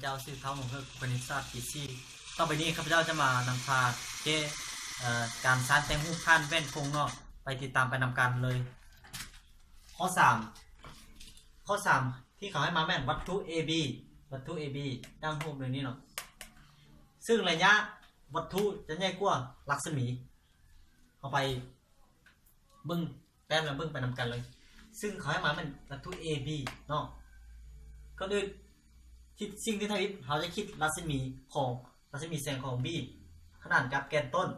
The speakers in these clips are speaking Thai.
เจ้าชื่อเท้าหมงเฮกคณิตศาสตร์ปีซี่ต่อไปนี้ข้าพเจ้าจะมานำพาเจ้การสร้างแต่งรูปผ่านแว่นกงเนาะไปติดตามไปนำกันเลย ข้อ3ที่เขาให้มาแม่นวัตถุ AB ดังรูปเลยนี่เนาะซึ่งระยะวัตถุจะใหญ่กว่ารัศมีเอาไปเบิ้งแต้มแล้วเบิ้งไปนำกันเลยซึ่งเขาให้มาเป็นวัตถุ AB เนาะก็คือสิ่งที่ทวิตเขาจะคิดรัศมีแสงของ B ขนาดกับแกนต้น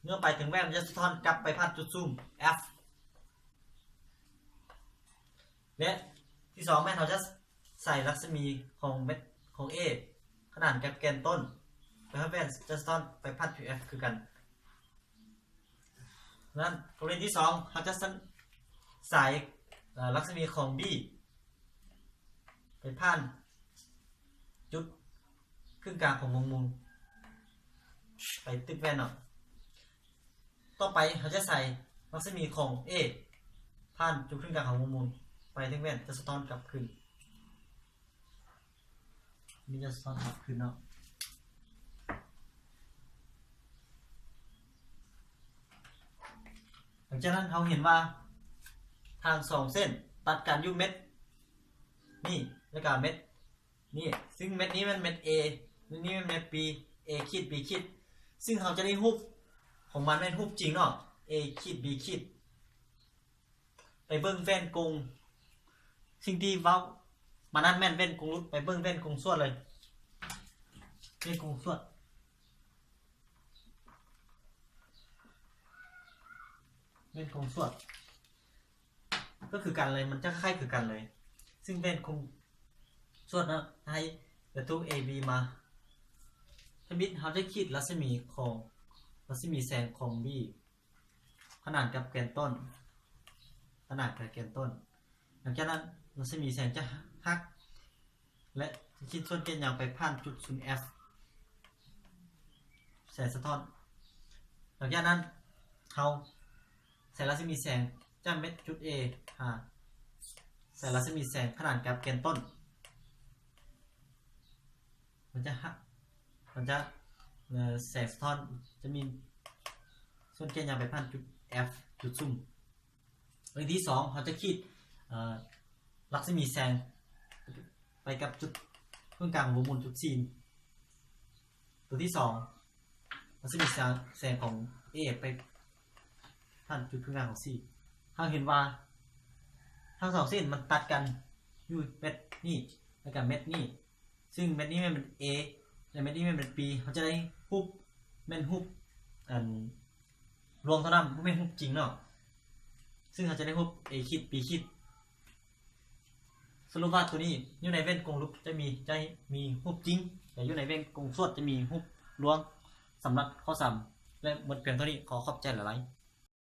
เมื่อไปถึงแว่นมันจะสะท้อนกลับไปผ่านจุดซูม F และที่2แม่เขาจะใส่รัศมีของเม็ดของ A ขนาดกับแกนต้นไปให้แว่นจะสะท้อนไปผ่านจุด F คือกันนั้นกรณีที่2เขาจะใส่รัศมีของ B ไปผ่านจุดครึ่งกลางของวงมุมไปติดแว่นเนาะต่อไปเขาจะใส่รัศมีของ A ผ่านจุดครึ่งกลางของวงมุมไปถึงแว่นจะสะท้อนกลับคืนนี่จะสะท้อนกลับคืนเนาะหลังจากนั้นเขาเห็นว่าทาง2เส้นตัดกันอยู่เม็ดนี่แล้วก็เม็ดนี่ซึ่งเม็ดนี้มันเม็ด A เม็ดนี้มันเม็ด B A ขีด B ขีดซึ่งเขาจะได้รูปของมันเป็นรูปจริงเนาะ A ขีด B ขีดไปเบิ้งแว่นกงสิ่งที่เว้ามานั่นแม่นแว่นกงรุดไปเบิ้งแว่นกงสวดเลยแว่นกงสวดก็คือกันเลยมันจะคล้ายคือกันเลยซึ่งแว่นกงสวดนะให้วัตถุ AB มาทมิตเขาจะคิดรัศมีแสงของ B ขนาดกับแกนต้นหลังจากนั้นรัศมีแสงจะหักและคิดส่วนเกณฑ์ยาวไปผ่านจุด 0F แสงสะท้อนหลังจากนั้นเขาใส่รัศมีแสงจากเม็ดจุด A ใส่รัศมีแสงขนาดกับแกนต้นมันจะแสงสะท้อนจะมีส่วนเกณฑ์ยาวไปผ่านจุด F จุดซุ่มวิธีที่2เขาจะคิดรัศมีแสงไปกับจุดตรงกลางวงมุมจุดซีนตัวที่2รัศมีแสงของ A ไปผ่านจุดตรงกลางของ C เขาเห็นว่าทั้ง2เส้นมันตัดกันอยู่เม็ดนี่แล้วกับเม็ดนี่ซึ่งเม็ดนี้มันเป็น A และเม็ดนี้มันเป็น B เขาจะได้รูปแม่นรูปรวมเท่านั้นไม่เป็นรูปจริงเนาะซึ่งเขาจะได้รูป A ขีด B ขีดสรุปว่าตัวนี้อยู่ในแว่นกงลุกจะมีรูปจริงแต่อยู่ในแว่นกงสวดจะมีรูปลวงสำหรับข้อ3และหมดเพียงเท่านี้ขอขอบใจหลายๆ